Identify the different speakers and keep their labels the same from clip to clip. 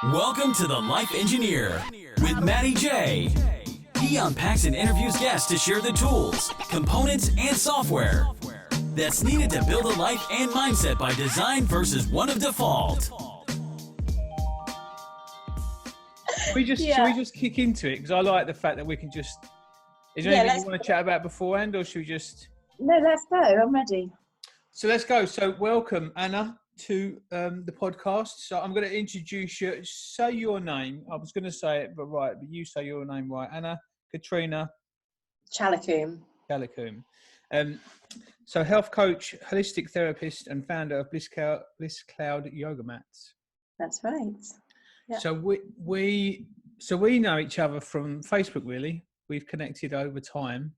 Speaker 1: Welcome to The Life Engineer with Matty J. He unpacks and interviews guests to share the tools, components, and software that's needed to build a life and mindset by design versus one of default.
Speaker 2: Should we just kick into it? Because I like the fact that we can just... Is there anything you want to chat about beforehand, or should we just...
Speaker 3: No, let's go. I'm ready.
Speaker 2: So let's go. So welcome, Anna, to the podcast. So I'm going to introduce you. Say your name. I was going to say it, but you say your name right. Anna Katrina
Speaker 3: Challacombe.
Speaker 2: So health coach, holistic therapist, and founder of Bliss Cloud Yoga Mats.
Speaker 3: That's right. Yeah.
Speaker 2: So we know each other from Facebook, really. We've connected over time.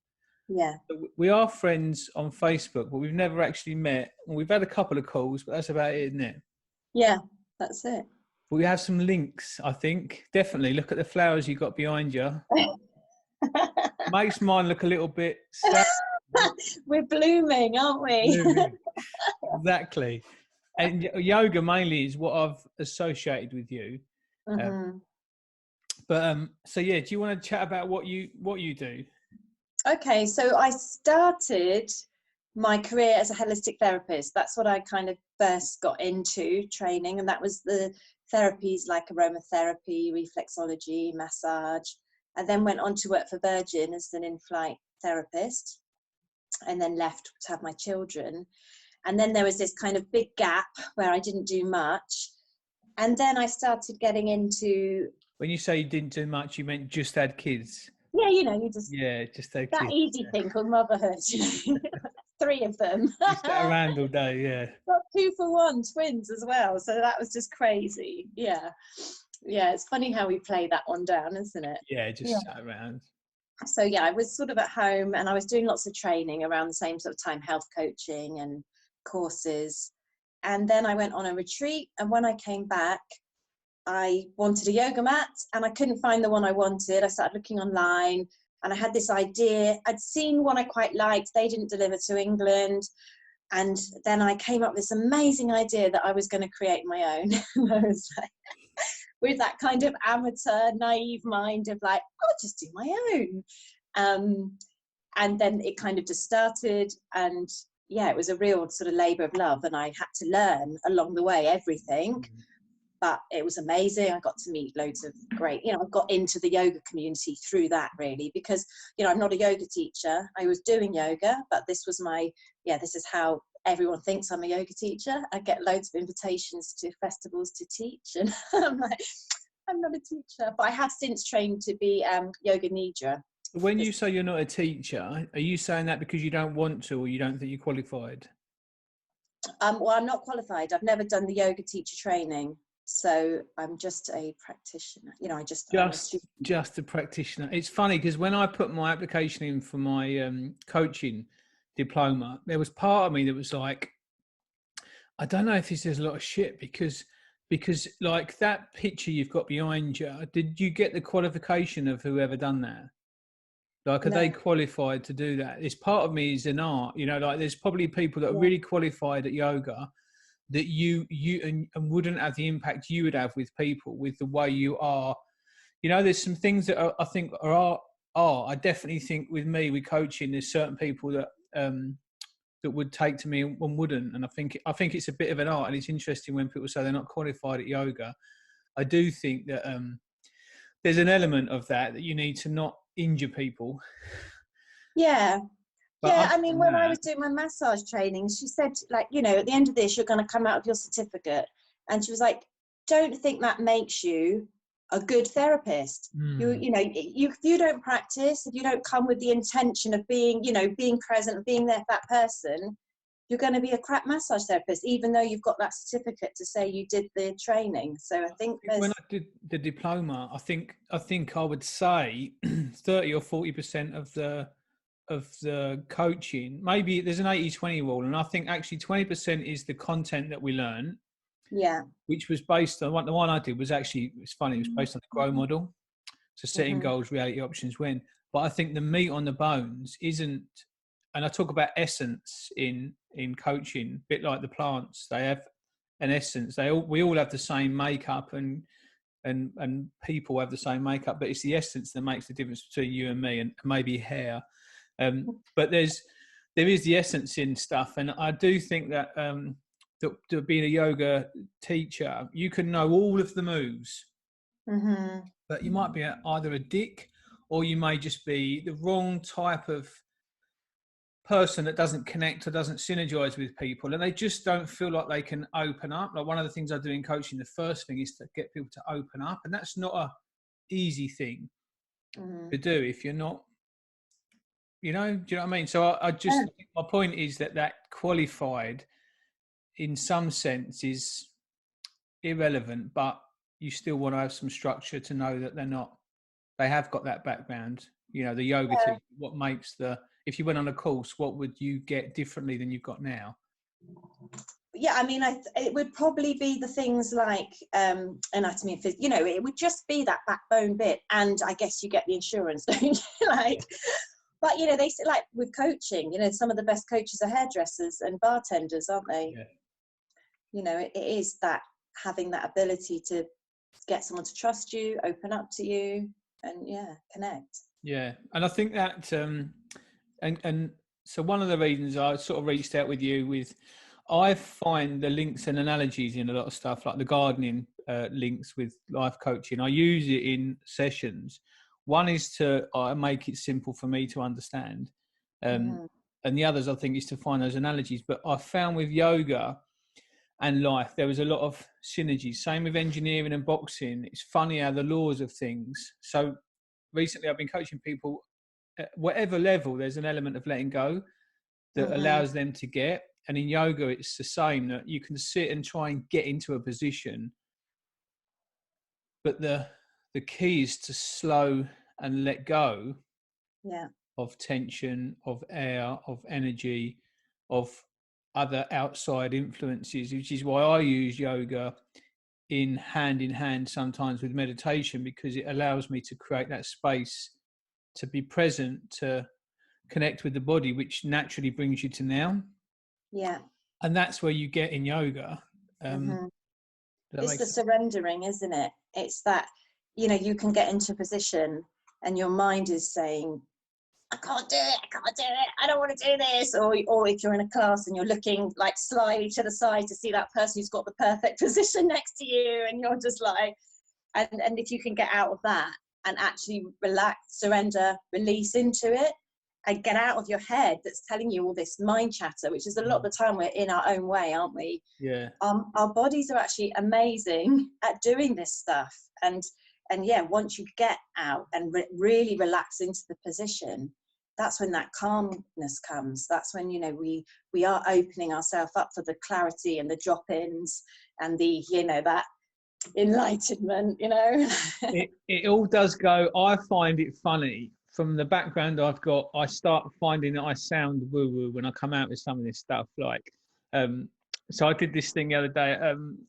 Speaker 3: Yeah.
Speaker 2: We are friends on Facebook, but we've never actually met. We've had a couple of calls, but that's about it, isn't it?
Speaker 3: Yeah, that's it.
Speaker 2: But we have some links, I think. Definitely. Look at the flowers you got behind you. Makes mine look a little bit sad.
Speaker 3: We're blooming, aren't we?
Speaker 2: Blooming. Exactly. And yoga mainly is what I've associated with you.
Speaker 3: Mm-hmm.
Speaker 2: So yeah, do you want to chat about what you do?
Speaker 3: Okay, so I started my career as a holistic therapist. That's what I kind of first got into training, and that was the therapies like aromatherapy, reflexology, massage, and then went on to work for Virgin as an in-flight therapist, and then left to have my children. And then there was this kind of big gap where I didn't do much, and then I started getting into...
Speaker 2: When you say you didn't do much, you meant just had kids?
Speaker 3: Yeah, you
Speaker 2: just had
Speaker 3: that
Speaker 2: kids.
Speaker 3: easy thing called motherhood. 3 of them.
Speaker 2: Just get around all day, yeah.
Speaker 3: Got 2-for-1 twins as well, so that was just crazy. Yeah, it's funny how we play that one down, isn't it?
Speaker 2: Yeah, sat around.
Speaker 3: So yeah, I was sort of at home and I was doing lots of training around the same sort of time, health coaching and courses. And then I went on a retreat, and when I came back, I wanted a yoga mat and I couldn't find the one I wanted. I started looking online and I had this idea. I'd seen one I quite liked. They didn't deliver to England. And then I came up with this amazing idea that I was going to create my own. And I was like, with that kind of amateur, naive mind of like, I'll just do my own. And then it kind of just started. And yeah, it was a real sort of labour of love. And I had to learn along the way everything. But it was amazing. I got to meet loads of great, I got into the yoga community through that really, because, I'm not a yoga teacher. I was doing yoga, but this was this is how everyone thinks I'm a yoga teacher. I get loads of invitations to festivals to teach. And I'm like, I'm not a teacher, but I have since trained to be yoga nidra.
Speaker 2: When you say you're not a teacher, are you saying that because you don't want to, or you don't think you're qualified?
Speaker 3: Well, I'm not qualified. I've never done the yoga teacher training. So I'm just a practitioner,
Speaker 2: just a practitioner. It's funny because when I put my application in for my coaching diploma, there was part of me that was like, I don't know if this is a lot of shit because like that picture you've got behind you, did you get the qualification of whoever done that? Like, are they qualified to do that? It's part of me is an art, like there's probably people that are really qualified at yoga that you and wouldn't have the impact you would have with people with the way you are. There's some things that I think are I definitely think with me, with coaching, there's certain people that that would take to me and wouldn't. And I think it's a bit of an art, and it's interesting when people say they're not qualified at yoga. I do think that there's an element of that you need to not injure people.
Speaker 3: Yeah.
Speaker 2: But
Speaker 3: when I was doing my massage training, she said, like, at the end of this, you're going to come out with your certificate. And she was like, don't think that makes you a good therapist. If you don't practice, if you don't come with the intention of being present, being there for that person, you're going to be a crap massage therapist, even though you've got that certificate to say you did the training. So I think
Speaker 2: when I did the diploma, I think I would say 30 or 40% of the coaching, maybe there's an 80-20 rule, and I think actually 20% is the content that we learn, which was based on the one I did was actually, it's funny, it was based on the GROW model, so setting goals, reality, options, when. But I think the meat on the bones isn't, and I talk about essence in coaching, a bit like the plants, they have an essence. We all have the same makeup and and people have the same makeup, but it's the essence that makes the difference between you and me, and maybe hair. But there is the essence in stuff, and I do think that that being a yoga teacher, you can know all of the moves, but you might be either a dick, or you may just be the wrong type of person that doesn't connect or doesn't synergize with people, and they just don't feel like they can open up. Like, one of the things I do in coaching, the first thing is to get people to open up, and that's not a easy thing to do if you're not, do you know what I mean? So I just think my point is that qualified in some sense is irrelevant, but you still want to have some structure to know that they have got that background. The yoga teacher, what makes if you went on a course, what would you get differently than you've got now?
Speaker 3: Yeah, I mean, it would probably be the things like anatomy and physics. It would just be that backbone bit, and I guess you get the insurance, don't you? But they say, like with coaching, some of the best coaches are hairdressers and bartenders, aren't they? Yeah. It is that having that ability to get someone to trust you, open up to you, and connect.
Speaker 2: Yeah, and I think that and so one of the reasons I sort of reached out with you I find the links and analogies in a lot of stuff, like the gardening links with life coaching. I use it in sessions. One is to make it simple for me to understand, and the others, I think, is to find those analogies. But I found with yoga and life, there was a lot of synergy. Same with engineering and boxing. It's funny how the laws of things. So recently I've been coaching people at whatever level, there's an element of letting go that allows them to get. And in yoga, it's the same, that you can sit and try and get into a position, but the key is to slow and let go of tension, of air, of energy, of other outside influences, which is why I use yoga in hand sometimes with meditation, because it allows me to create that space to be present, to connect with the body, which naturally brings you to now. Yeah. And that's where you get in yoga.
Speaker 3: It's the surrendering, isn't it? It's that, you can get into a position and your mind is saying, I can't do it, I don't want to do this. Or if you're in a class and you're looking like slyly to the side to see that person who's got the perfect position next to you, and you're just like, and if you can get out of that and actually relax, surrender, release into it, and get out of your head that's telling you all this mind chatter, which is a lot of the time we're in our own way, aren't we?
Speaker 2: Yeah.
Speaker 3: Our bodies are actually amazing at doing this stuff. And once you get out and really relax into the position, that's when that calmness comes. That's when, we are opening ourselves up for the clarity and the drop-ins and the, that enlightenment,
Speaker 2: It all does go. I find it funny. From the background I've got, I start finding that I sound woo-woo when I come out with some of this stuff. So I did this thing the other day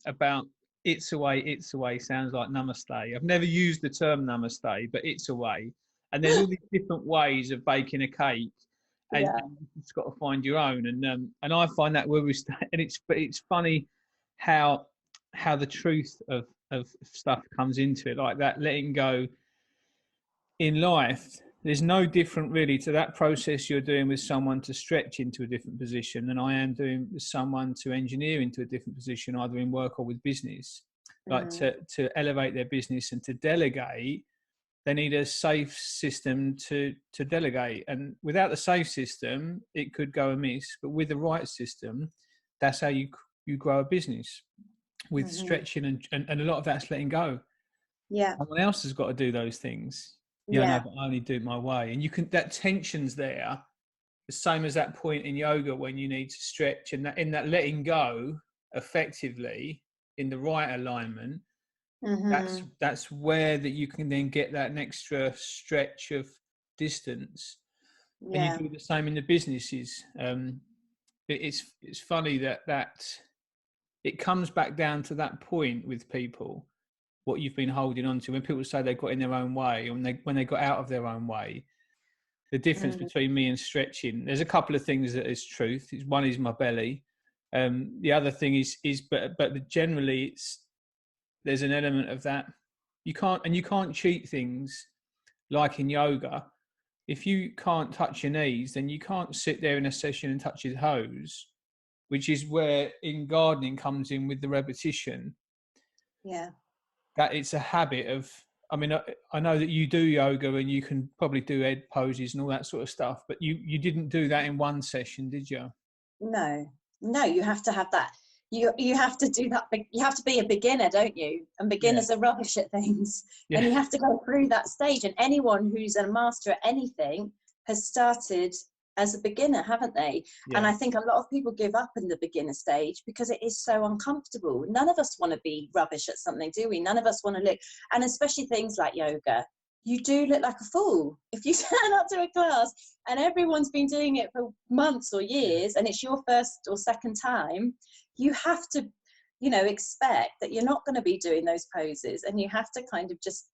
Speaker 2: about it's away sounds like namaste. I've never used the term namaste, but it's away. And there's all these different ways of baking a cake, and you've got to find your own. And I find that woo-woo and it's funny how the truth of stuff comes into it, like that letting go in life. There's no different really to that process you're doing with someone to stretch into a different position than I am doing with someone to engineer into a different position, either in work or with business. Like to elevate their business and to delegate, they need a safe system to delegate. And without the safe system, it could go amiss. But with the right system, that's how you grow a business, with stretching and a lot of that's letting go.
Speaker 3: Yeah.
Speaker 2: Someone else has got to do those things. No, but I only do it my way. And that tension's there, the same as that point in yoga when you need to stretch, and that in that letting go effectively in the right alignment, that's where that you can then get that extra stretch of distance. And you do the same in the businesses. It's funny that it comes back down to that point with people, what you've been holding on to. When people say they got in their own way, or when they got out of their own way, the difference between me and stretching, there's a couple of things that is truth. One is my belly. The other thing is but generally there's an element of that You can't cheat things like in yoga. If you can't touch your knees, then you can't sit there in a session and touch your toes, which is where in gardening comes in with the repetition.
Speaker 3: Yeah.
Speaker 2: That it's a habit of, I mean, I know that you do yoga and you can probably do head poses and all that sort of stuff, but you didn't do that in one session, did you?
Speaker 3: No, you have to have that. You have to do that. You have to be a beginner, don't you? And beginners are rubbish at things.
Speaker 2: Yeah.
Speaker 3: And you have to go through that stage. And anyone who's a master at anything has started as a beginner, haven't they?
Speaker 2: Yeah.
Speaker 3: And I think a lot of people give up in the beginner stage because it is so uncomfortable. None of us want to be rubbish at something, do we? None of us want to look, and especially things like yoga, you do look like a fool if you turn up to a class and everyone's been doing it for months or years and it's your first or second time. You have to, expect that you're not going to be doing those poses, and you have to kind of just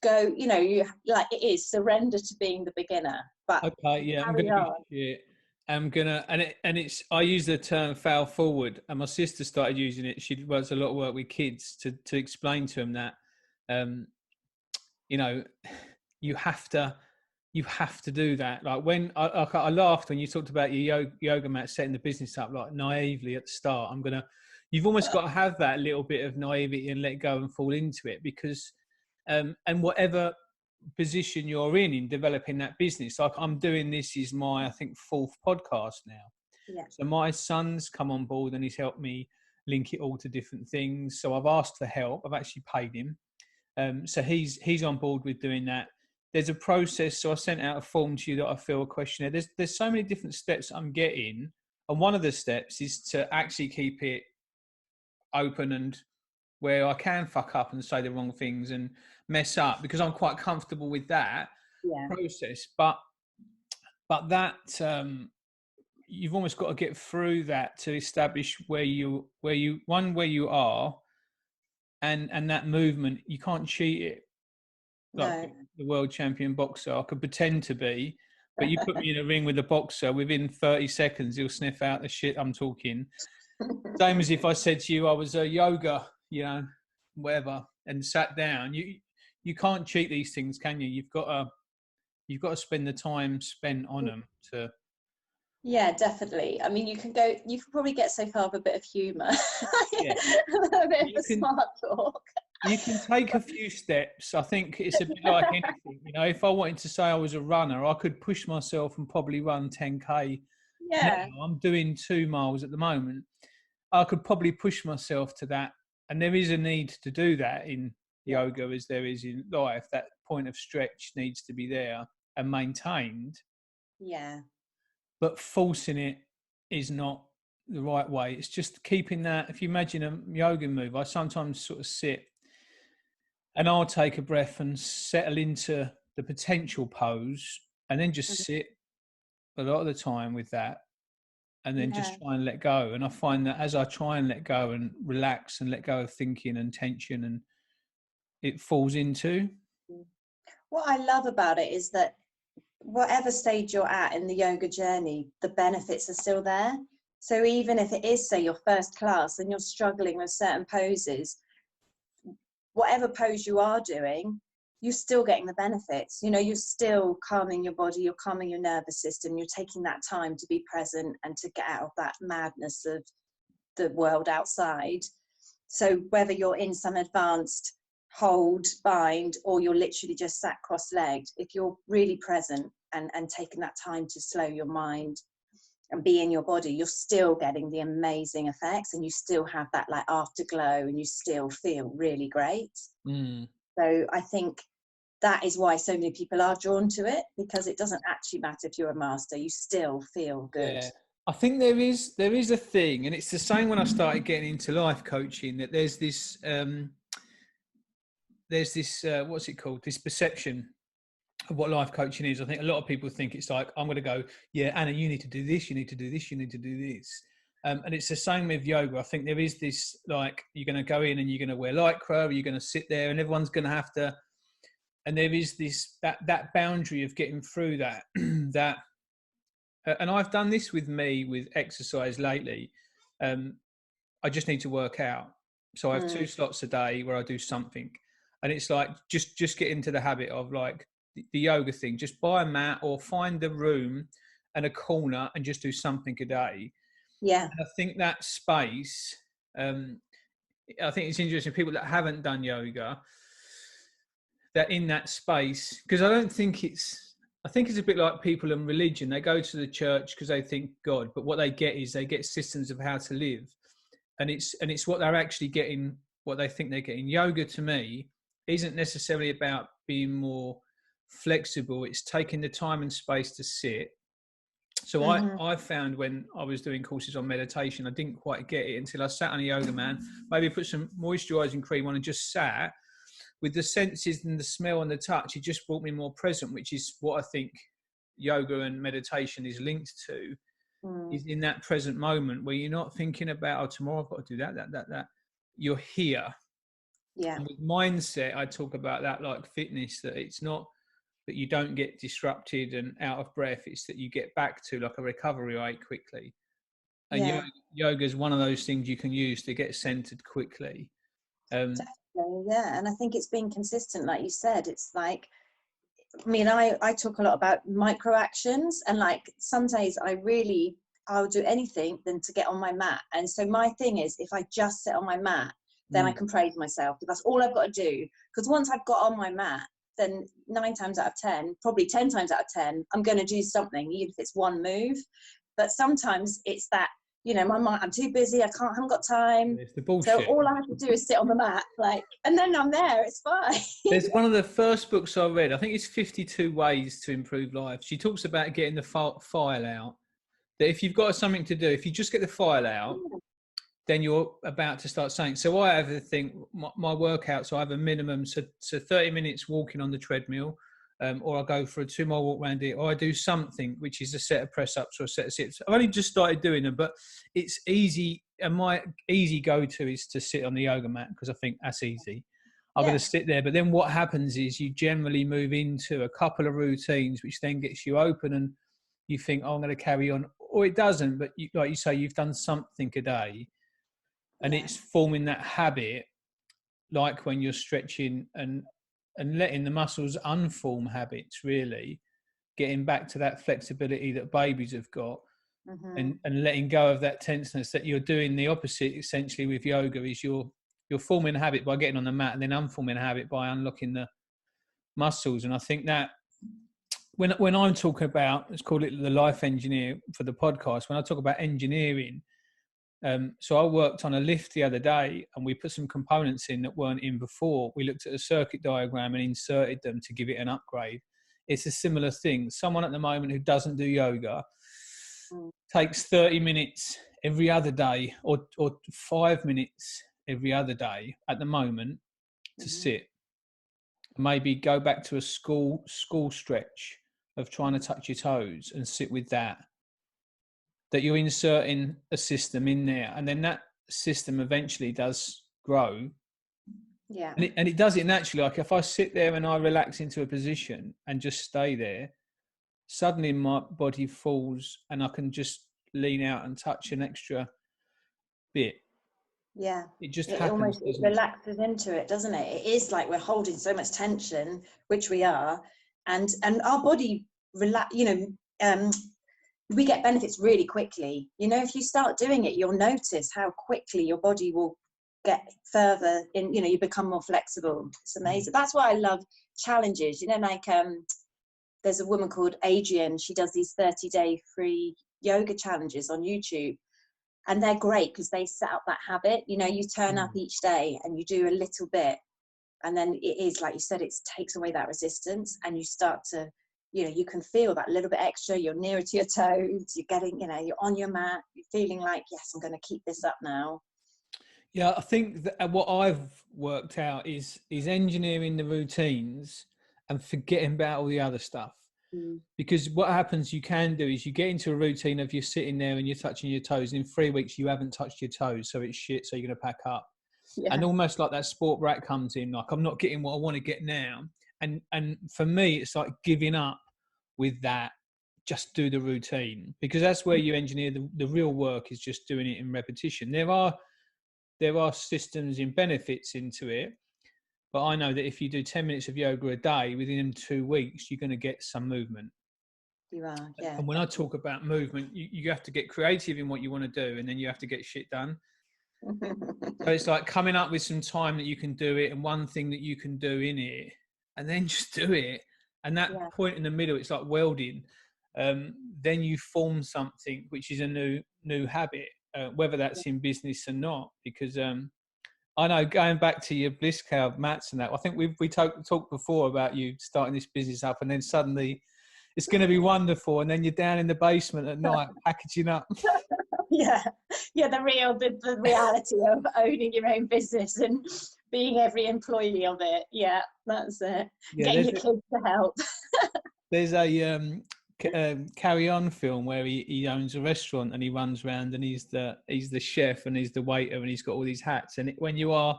Speaker 3: go, you like it is surrender to being the beginner. But
Speaker 2: okay, yeah, I'm gonna be shit. I'm gonna, and it's, I use the term fail forward, and my sister started using it. She does a lot of work with kids to explain to them that, you have to do that. Like when I laughed when you talked about your yoga mat setting the business up like naively at the start. You've almost got to have that little bit of naivety and let go and fall into it, because and whatever position you're in developing that business, like I'm doing, this is my, I think, 4th podcast now.
Speaker 3: Yeah.
Speaker 2: So my son's come on board and he's helped me link it all to different things. So I've asked for help. I've actually paid him. So he's on board with doing that. There's a process. So I sent out a form to you that I fill a questionnaire. There's so many different steps I'm getting. And one of the steps is to actually keep it open, and where I can fuck up and say the wrong things and mess up, because I'm quite comfortable with that process. But that, you've almost got to get through that to establish where you are, and that movement, you can't cheat it. Like the world champion boxer, I could pretend to be, but you put me in a ring with a boxer, within 30 seconds he'll sniff out the shit I'm talking. Same as if I said to you I was a yoga, whatever, and sat down. You can't cheat these things, can you? You've got to spend the time spent on them to.
Speaker 3: Yeah, definitely. I mean, you can probably get so far with a bit of humour,
Speaker 2: Yeah.
Speaker 3: a bit of smart talk.
Speaker 2: You can take a few steps. I think it's a bit like anything. If I wanted to say I was a runner, I could push myself and probably run 10K.
Speaker 3: Yeah.
Speaker 2: Now, I'm doing 2 miles at the moment. I could probably push myself to that. And there is a need to do that in yoga as there is in life. That point of stretch needs to be there and maintained.
Speaker 3: Yeah.
Speaker 2: But forcing it is not the right way. It's just keeping that. If you imagine a yoga move, I sometimes sort of sit and I'll take a breath and settle into the potential pose, and then just sit a lot of the time with that, and then just try and let go. And I find that as I try and let go and relax and let go of thinking and tension, and it falls into.
Speaker 3: What I love about it is that whatever stage you're at in the yoga journey, the benefits are still there. So even if it is, say, your first class and you're struggling with certain poses, whatever pose you are doing, you're still getting the benefits. You're still calming your body, you're calming your nervous system, you're taking that time to be present and to get out of that madness of the world outside. So whether you're in some advanced hold, bind, or you're literally just sat cross-legged, if you're really present and taking that time to slow your mind and be in your body, you're still getting the amazing effects, and you still have that like afterglow, and you still feel really great. So I think that is why so many people are drawn to it, because it doesn't actually matter if you're a master, you still feel good.
Speaker 2: Yeah. I think there is a thing, and it's the same when I started getting into life coaching, that there's this what's it called, this perception of what life coaching is. I think a lot of people think it's like, I'm going to go, yeah, Anna, you need to do this, you need to do this, you need to do this. And it's the same with yoga. I think there is this, like, you're going to go in and you're going to wear lycra, or you're going to sit there and everyone's going to have to, and there is this, that boundary of getting through that, and I've done this with me with exercise lately. I just need to work out. So I have 2 slots a day where I do something. And it's like, just get into the habit of like the yoga thing. Just buy a mat or find a room and a corner and just do something a day.
Speaker 3: Yeah.
Speaker 2: And I think that space, I think it's interesting, people that haven't done yoga, that in that space, because I think it's a bit like people in religion. They go to the church because they think God, but what they get is they get systems of how to live. And it's what they're actually getting, what they think they're getting. Yoga to me isn't necessarily about being more flexible. It's taking the time and space to sit. So I found when I was doing courses on meditation, I didn't quite get it until I sat on a yoga mat, maybe put some moisturising cream on and just sat with the senses and the smell and the touch. It just brought me more present, which is what I think yoga and meditation is linked to, is in that present moment where you're not thinking about, oh, tomorrow I've got to do that. You're here.
Speaker 3: Yeah.
Speaker 2: And with mindset, I talk about that like fitness, that it's not that you don't get disrupted and out of breath, it's that you get back to like a recovery rate quickly. And yoga is one of those things you can use to get centered quickly.
Speaker 3: Definitely, yeah. And I think it's being consistent, like you said. It's like, I mean, I talk a lot about micro actions, and like some days I'll do anything than to get on my mat. And so my thing is, if I just sit on my mat, then I can praise myself. That's all I've got to do. Because once I've got on my mat, then 9 times out of 10, probably 10 times out of 10, I'm going to do something, even if it's one move. But sometimes it's that, you know, my mind, I'm too busy, I haven't got time.
Speaker 2: It's the bullshit.
Speaker 3: So all I have to do is sit on the mat, like, and then I'm there, it's fine.
Speaker 2: There's one of the first books I read, I think it's 52 Ways to Improve Life. She talks about getting the file out. That if you've got something to do, if you just get the file out, then you're about to start saying. So I have a thing, my workout, so I have a minimum, so 30 minutes walking on the treadmill, or I go for a 2-mile walk around it, or I do something, which is a set of press-ups or a set of sit-ups. I've only just started doing them, but it's easy. And my easy go-to is to sit on the yoga mat, because I think that's easy. I'm going to sit there. But then what happens is you generally move into a couple of routines, which then gets you open, and you think, oh, I'm going to carry on. Or it doesn't, but like you say, you've done something a day. And it's forming that habit, like when you're stretching and letting the muscles unform habits, really, getting back to that flexibility that babies have got, and letting go of that tenseness. That you're doing the opposite, essentially, with yoga, is you're forming a habit by getting on the mat, and then unforming a habit by unlocking the muscles. And I think that when I'm talking about, let's call it the life engineer for the podcast, when I talk about engineering, so I worked on a lift the other day, and we put some components in that weren't in before. We looked at a circuit diagram and inserted them to give it an upgrade. It's a similar thing. Someone at the moment who doesn't do yoga takes 30 minutes every other day, or 5 minutes every other day at the moment to sit. Maybe go back to a school stretch of trying to touch your toes and sit with that. That you're inserting a system in there, and then that system eventually does grow. Yeah. And it does it naturally. Like if I sit there and I relax into a position and just stay there, suddenly my body falls and I can just lean out and touch an extra bit.
Speaker 3: Yeah.
Speaker 2: It just
Speaker 3: it
Speaker 2: happens.
Speaker 3: Almost relaxes into it, doesn't it? It is like we're holding so much tension, which we are, and our body we get benefits really quickly. You know, if you start doing it, you'll notice how quickly your body will get further in, you know, you become more flexible. It's amazing. That's why I love challenges. You know, like there's a woman called Adrienne. She does these 30-day free yoga challenges on YouTube. And they're great because they set up that habit. You know, you turn up each day and you do a little bit. And then it is, like you said, it takes away that resistance, and you start to, you know, you can feel that little bit extra. You're nearer to your toes. You're getting, you know, you're on your mat. You're feeling like, yes, I'm going to keep this up now.
Speaker 2: Yeah, I think that what I've worked out is engineering the routines and forgetting about all the other stuff. Because what happens, you can do is you get into a routine of you're sitting there and you're touching your toes, and in 3 weeks you haven't touched your toes, so it's shit, so you're going to pack up. Yeah. And almost like that sport brat comes in, like, I'm not getting what I want to get now. And for me, it's like giving up with that. Just do the routine, because that's where you engineer the real work, is just doing it in repetition. There are systems and benefits into it, but I know that if you do 10 minutes of yoga a day, within 2 weeks, you're going to get some movement.
Speaker 3: You are, yeah.
Speaker 2: And when I talk about movement, you have to get creative in what you want to do, and then you have to get shit done. So it's like coming up with some time that you can do it, and one thing that you can do in it, and then just do it. And that point in the middle, it's like welding. Then you form something which is a new habit, whether that's in business or not. Because I know, going back to your Bliss Cloud mats and that, I think we talked before about you starting this business up, and then suddenly it's going to be wonderful, and then you're down in the basement at night packaging up.
Speaker 3: Yeah, the reality of owning your own business and being every employee of it. Yeah, that's it. Getting your kids to help.
Speaker 2: There's a Carry On film where he owns a restaurant, and he runs around, and he's the chef, and he's the waiter, and he's got all these hats. And when you are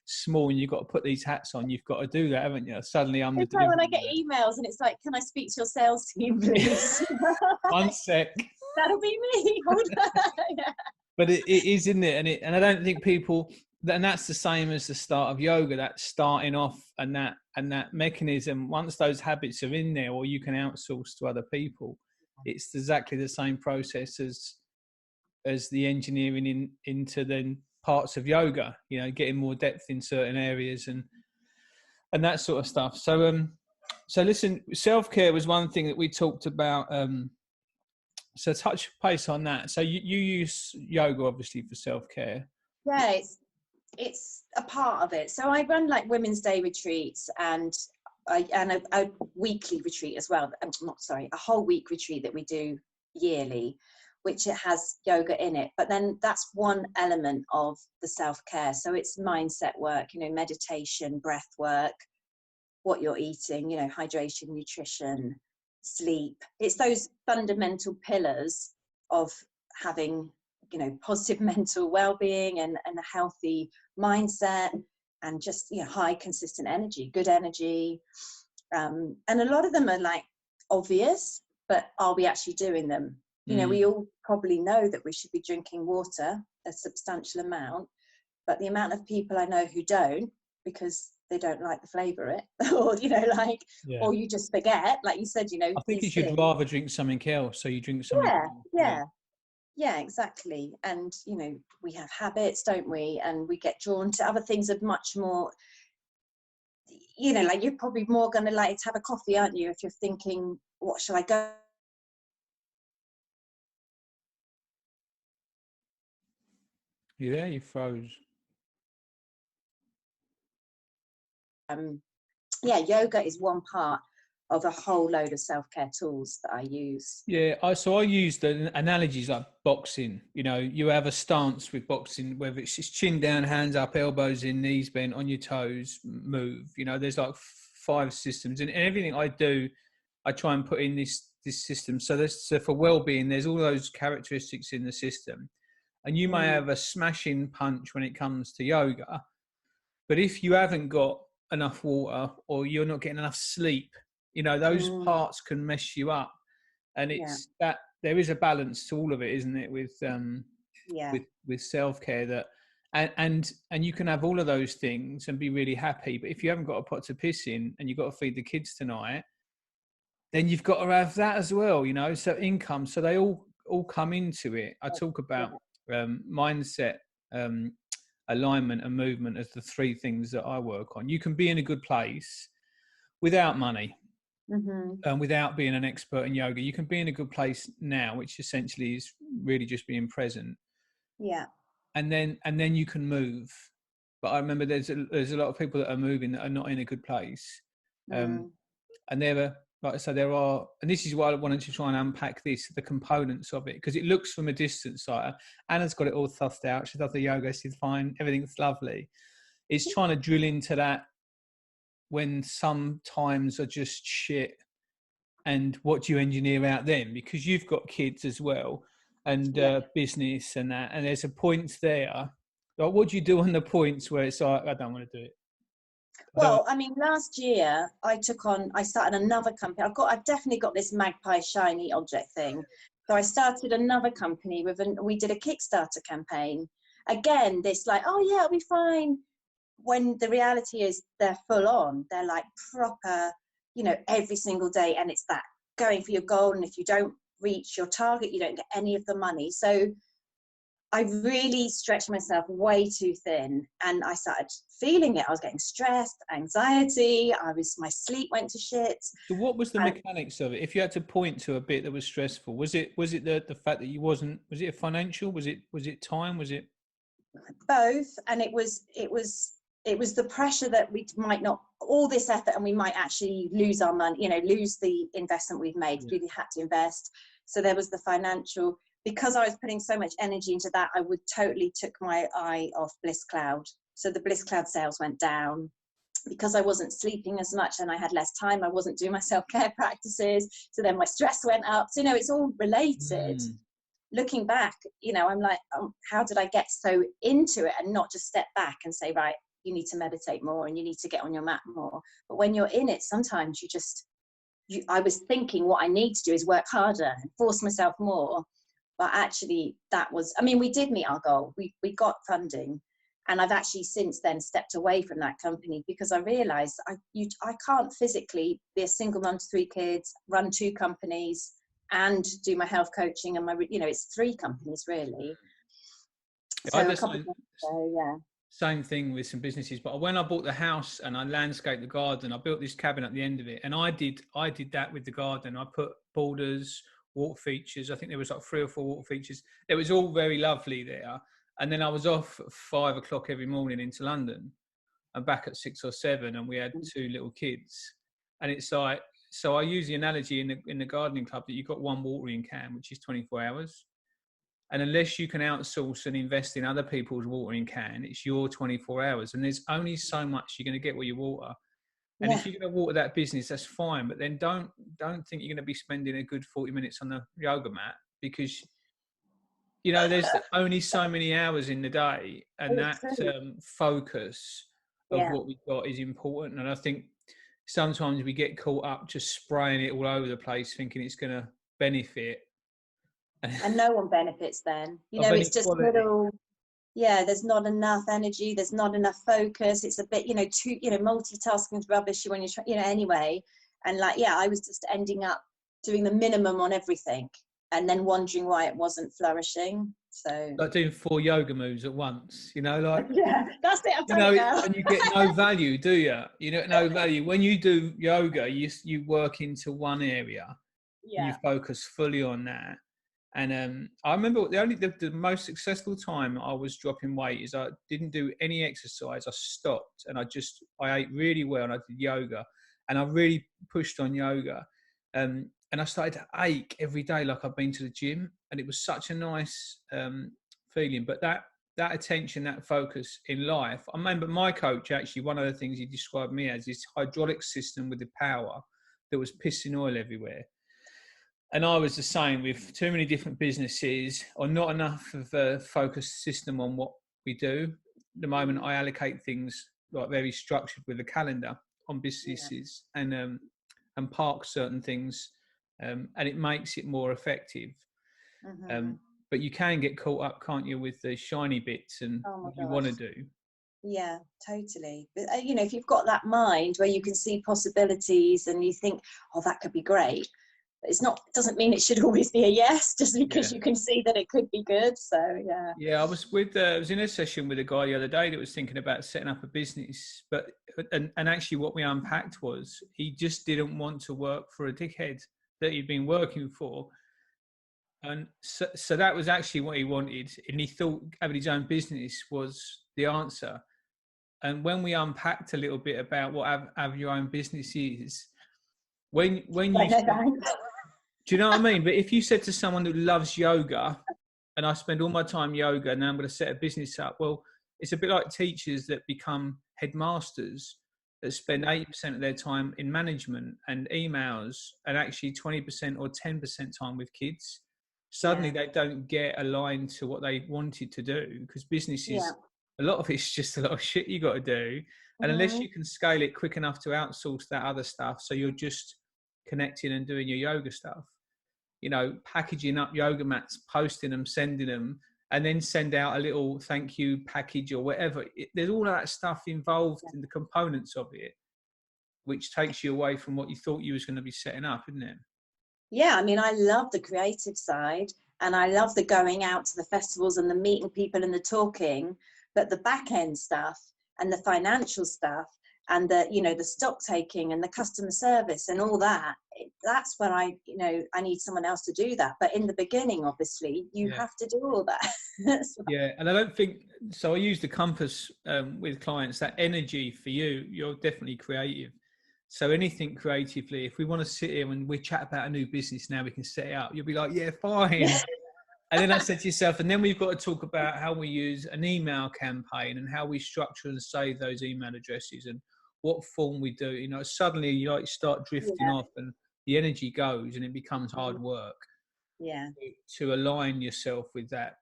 Speaker 2: small and you've got to put these hats on, you've got to do that, haven't you? Suddenly I'm the
Speaker 3: delivery man. When I get emails and it's like, can I speak to your sales team, please?
Speaker 2: 1 sec.
Speaker 3: That'll be me. Hold on. Yeah.
Speaker 2: But it is, isn't it? And I don't think people, and that's the same as the start of yoga, that starting off, and that mechanism, once those habits are in there, or you can outsource to other people, it's exactly the same process as the engineering into then parts of yoga, you know, getting more depth in certain areas and that sort of stuff. So listen, self-care was one thing that we talked about. So touch base on that. So you use yoga obviously for self-care.
Speaker 3: Yeah, it's a part of it. So I run like Women's Day retreats and a weekly retreat as well. A whole week retreat that we do yearly, which it has yoga in it. But then that's one element of the self-care. So it's mindset work, you know, meditation, breath work, what you're eating, you know, hydration, nutrition, sleep. It's those fundamental pillars of having, you know, positive mental well-being and a healthy mindset, and just, you know, high consistent energy, good energy. And a lot of them are like obvious, but are we actually doing them? You know, we all probably know that we should be drinking water a substantial amount, but the amount of people I know who don't, because they don't like the flavour of it, or, you know, like, or you just forget, like you said, you know.
Speaker 2: I think you should rather drink something else, so you drink something.
Speaker 3: Yeah, exactly. And, you know, we have habits, don't we? And we get drawn to other things of much more, you know, like you're probably more going to like to have a coffee, aren't you? If you're thinking, what shall I go?
Speaker 2: You there? You froze.
Speaker 3: Yeah, yoga is one part of a whole load of self-care tools that I use.
Speaker 2: Yeah, I use the analogies like boxing. You know, you have a stance with boxing, whether it's just chin down, hands up, elbows in, knees bent, on your toes, move. You know, there's like 5 systems, and everything I do, I try and put in this system. So for well-being, there's all those characteristics in the system, and you may have a smashing punch when it comes to yoga, but if you haven't got enough water, or you're not getting enough sleep, you know, those parts can mess you up. And it's that there is a balance to all of it, isn't it? With self-care, that and you can have all of those things and be really happy, but if you haven't got a pot to piss in and you've got to feed the kids tonight, then you've got to have that as well, you know. So income, so they all come into it. I talk about mindset, alignment and movement as the 3 things that I work on. You can be in a good place without money, without being an expert in yoga. You can be in a good place now, which essentially is really just being present.
Speaker 3: Yeah.
Speaker 2: And then you can move. But I remember there's a lot of people that are moving that are not in a good place. And like I said, there are, and this is why I wanted to try and unpack the components of it, because it looks from a distance like Anna's got it all thuffed out. She does the yoga, she's fine, everything's lovely. It's trying to drill into that when some times are just shit, and what do you engineer out then? Because you've got kids as well, and business and that, and there's a point there. Like, what do you do on the points where it's like, I don't want to do it?
Speaker 3: Well, I mean, last year I started another company. I've definitely got this magpie shiny object thing. So I started another company we did a Kickstarter campaign. Again, this like, oh yeah, it'll be fine. when the reality is they're full on, they're like proper, every single day. And it's that going for your goal. And if you don't reach your target, you don't get any of the money. So I really stretched myself way too thin, and I started feeling it. I was getting stressed, anxiety. My sleep went to shit.
Speaker 2: So what was the mechanics of it? If you had to point to a bit that was stressful, was it the fact that was it a financial? Was it time? Was it
Speaker 3: both? And it was the pressure that we might not, all this effort, and we might actually lose our money, lose the investment we've made.
Speaker 2: Yeah.
Speaker 3: We really had to invest. So there was the financial. Because I was putting so much energy into that, I would totally took my eye off Bliss Cloud. So the Bliss Cloud sales went down because I wasn't sleeping as much and I had less time. I wasn't doing my self-care practices. So then my stress went up. So, it's all related. Looking back, I'm like, how did I get so into it and not just step back and say, right, you need to meditate more and you need to get on your mat more. But when you're in it, sometimes I was thinking what I need to do is work harder and force myself more. But actually we did meet our goal. We got funding, and I've actually since then stepped away from that company because I realized I can't physically be a single mum to 3 kids, run 2 companies and do my health coaching and it's 3 companies really. So a couple of months ago, yeah.
Speaker 2: Same thing with some businesses, but when I bought the house and I landscaped the garden, I built this cabin at the end of it, and I did that with the garden. I put borders, water features. I think there was like 3 or 4 water features. It was all very lovely there. And then I was off at 5 o'clock every morning into London and back at 6 or 7, and we had 2 little kids. And it's like, so I use the analogy in the gardening club that you've got 1 watering can, which is 24 hours. And unless you can outsource and invest in other people's watering can, it's your 24 hours. And there's only so much you're going to get where you water. And if you're going to water that business, that's fine. But then don't think you're going to be spending a good 40 minutes on the yoga mat, because, there's only so many hours in the day, and that focus of what we've got is important. And I think sometimes we get caught up just spraying it all over the place, thinking it's going to benefit.
Speaker 3: And no one benefits then. It's just little. Yeah, there's not enough energy, there's not enough focus. It's a bit, multitasking is rubbish when you're anyway. And I was just ending up doing the minimum on everything and then wondering why it wasn't flourishing. So
Speaker 2: like doing 4 yoga moves at once,
Speaker 3: yeah, that's it. I've done it now.
Speaker 2: And you get no value, do you? You get no value when you do yoga. You work into one area, and you focus fully on that. And I remember the most successful time I was dropping weight is I didn't do any exercise. I stopped and I ate really well, and I did yoga, and I really pushed on yoga. And I started to ache every day like I've been to the gym, and it was such a nice feeling. But that attention, that focus in life, I remember my coach, actually, one of the things he described me as this hydraulic system with the power that was pissing oil everywhere. And I was the same with too many different businesses, or not enough of a focused system on what we do. At the moment, I allocate things like very structured with a calendar on businesses, and park certain things, and it makes it more effective. But you can get caught up, can't you, with the shiny bits and what you want to do.
Speaker 3: Yeah, totally. But if you've got that mind where you can see possibilities and you think, oh, that could be great. It doesn't mean it should always be a yes, just because you can see that it could be good. So I was in a session with a guy the other day that was thinking about setting up a business, but actually what we unpacked was he just didn't want to work for a dickhead that he'd been working for, and so that was actually what he wanted, and he thought having his own business was the answer. And when we unpacked a little bit about what have your own business is, when you do you know what I mean? But if you said to someone who loves yoga, and I spend all my time yoga, and now I'm going to set a business up, well, it's a bit like teachers that become headmasters that spend 80% of their time in management and emails, and actually 20% or 10% time with kids. Suddenly they don't get aligned to what they wanted to do, because businesses, a lot of it's just a lot of shit you got to do. And unless you can scale it quick enough to outsource that other stuff, so you're just connecting and doing your yoga stuff, packaging up yoga mats, posting them, sending them,
Speaker 2: and then send out a little thank you package or whatever. There's all that stuff involved in the components of it, which takes you away from what you thought you was going to be setting up, isn't it?
Speaker 3: Yeah, I mean, I love the creative side, and I love the going out to the festivals and the meeting people and the talking, but the back end stuff and the financial stuff and the, you know, the stock taking and the customer service and all that, that's where I need someone else to do that. But in the beginning, obviously, you have to do all that.
Speaker 2: Yeah, and I don't think so. I use the compass with clients. That energy for you, you're definitely creative. So anything creatively, if we want to sit here and we chat about a new business now, we can set it up. You'll be like, yeah, fine. And then I said to yourself, and then we've got to talk about how we use an email campaign and how we structure and save those email addresses and what form we do. You know, suddenly you like start drifting off and the energy goes and it becomes hard work.
Speaker 3: Yeah.
Speaker 2: To align yourself with that.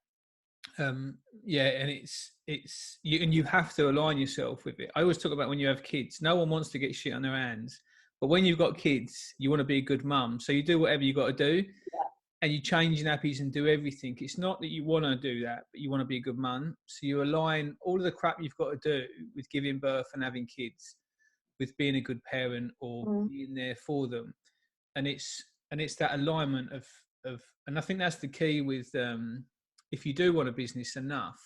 Speaker 2: Yeah, and it's you, and you have to align yourself with it. I always talk about when you have kids, no one wants to get shit on their hands, but when you've got kids, you want to be a good mum, so you do whatever you got to do, and you change nappies and do everything. It's not that you want to do that, but you want to be a good mum, so you align all of the crap you've got to do with giving birth and having kids with being a good parent or being there for them, and it's that alignment of and I think that's the key with if you do want a business enough,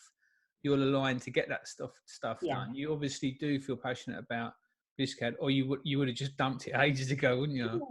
Speaker 2: you'll align to get that stuff done. You obviously do feel passionate about this, Cat, or you would have just dumped it ages ago, wouldn't you?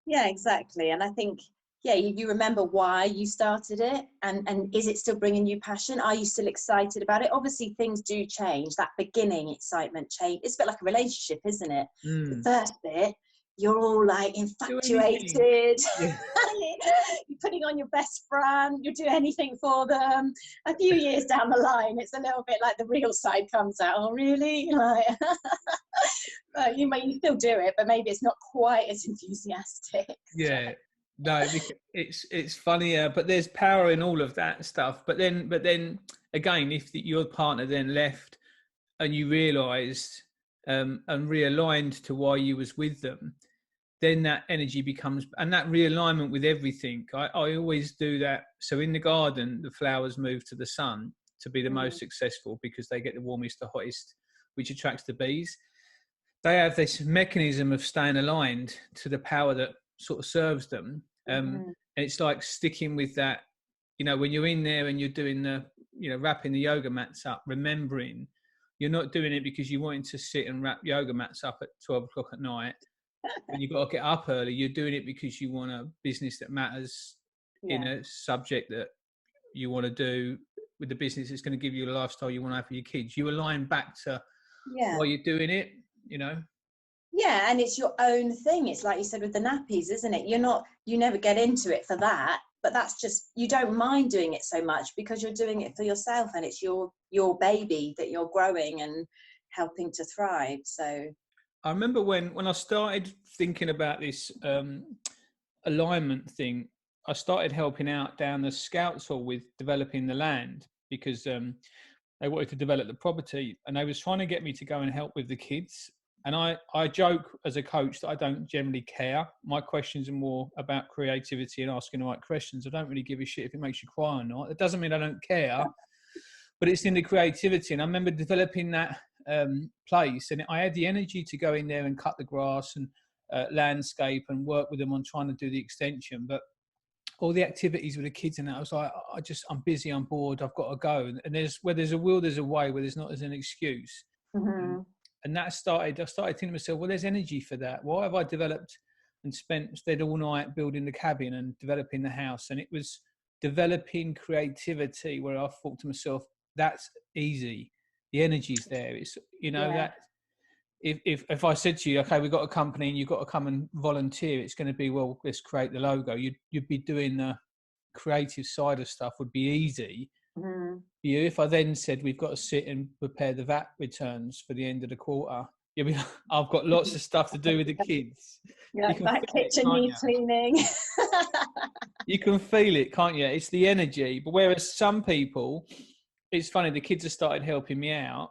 Speaker 3: Yeah, exactly. And I think, you remember why you started it, and is it still bringing you passion? Are you still excited about it? Obviously, things do change. That beginning excitement change. It's a bit like a relationship, isn't it? The first bit, you're all like infatuated. You're putting on your best front. You do anything for them. A few years down the line, it's a little bit like the real side comes out. Oh, really? Like, but you still do it, but maybe it's not quite as enthusiastic.
Speaker 2: Yeah. No, it's funnier, but there's power in all of that stuff. But then again, if your partner then left and you realised and realigned to why you was with them, then that energy becomes, and that realignment with everything. I always do that. So in the garden, the flowers move to the sun to be the most successful because they get the warmest, the hottest, which attracts the bees. They have this mechanism of staying aligned to the power that sort of serves them. And it's like sticking with that, you know, when you're in there and you're doing the, you know, wrapping the yoga mats up, remembering you're not doing it because you wanted to sit and wrap yoga mats up at 12 o'clock at night. When you've got to get up early, you're doing it because you want a business that matters in a subject that you want to do with the business. It's going to give you a lifestyle you want to have for your kids. You align back to why you're doing it, you know?
Speaker 3: Yeah, and it's your own thing. It's like you said with the nappies, isn't it? You never get into it for that, but that's just, you don't mind doing it so much because you're doing it for yourself and it's your baby that you're growing and helping to thrive. So
Speaker 2: I remember when I started thinking about this alignment thing, I started helping out down the Scouts Hall with developing the land because they wanted to develop the property and they was trying to get me to go and help with the kids. And I joke as a coach that I don't generally care. My questions are more about creativity and asking the right questions. I don't really give a shit if it makes you cry or not. It doesn't mean I don't care, but it's in the creativity. And I remember developing that place, and I had the energy to go in there and cut the grass and landscape and work with them on trying to do the extension. But all the activities with the kids and that, I was like, I'm busy, I'm bored, I've got to go. And where there's a will, there's a way. Where there's not, there's an excuse. And I started thinking to myself, well, there's energy for that. Why have I developed and stayed all night building the cabin and developing the house? And it was developing creativity where I thought to myself, that's easy. The energy's there. It's, you know, that if I said to you, okay, we've got a company and you've got to come and volunteer, it's going to be, well, let's create the logo. You'd be doing the creative side of stuff would be easy. You, if I then said we've got to sit and prepare the VAT returns for the end of the quarter, you'll be, I've got lots of stuff to do with the kids.
Speaker 3: Like that kitchen needs cleaning.
Speaker 2: You can feel it, can't you? It's the energy. But whereas some people, it's funny, the kids have started helping me out,